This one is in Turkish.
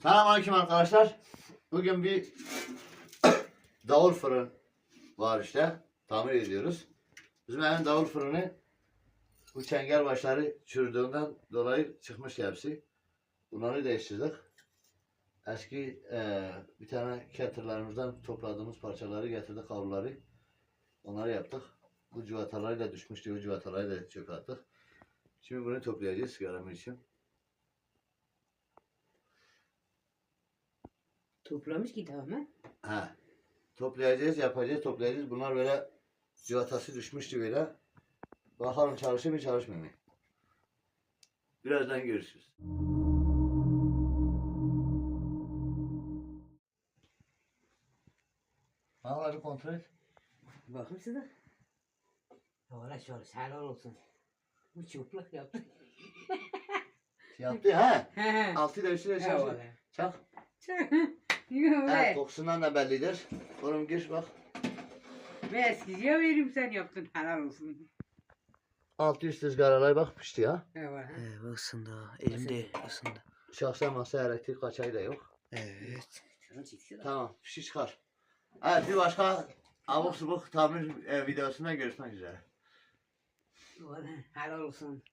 Selamünaleyküm arkadaşlar. Bugün bir davul fırın var işte. Tamir ediyoruz. Bizim evin davul fırını bu çengel başları çürüdüğünden dolayı çıkmış hepsi. Bunları değiştirdik. Eski bir tane kettle'larımızdan topladığımız parçaları getirdik, kabloları. Onları yaptık. Bu civataları da düşmüştü. Bu civataları da çöpe attık. Şimdi bunu toplayacağız sigaramı için. Toplamış ki tamamen. Ha. Toplayacağız, yapacağız, toplayacağız. Bunlar böyle civatası düşmüştü böyle. Bakalım çalışır mı, çalışmıyor mu? Birazdan görüşürüz. Havaları kontrol et. Bakın size. Valla çalış, helal olsun. Bu çıplak yaptı. Yaptı ha? He. Altı da üstüne çalışır. Eyvallah. Çak. Yok Evet, be. kokusundan da bellidir. Oğlum gir bak. Ve eskiciye vereyim sen yaptın, helal olsun. Altı üst ızgaralar bak pişti ya. Eyvallah. Bu ısındı ha. Elimde ısındı. Şahsen masa elektrik kaçayı da yok. Evet. Şunu çeksin. Tamam, fişi çıkar. Evet, bir başka abuk subuk tamir videosunda görüşmek üzere. Valla helal olsun.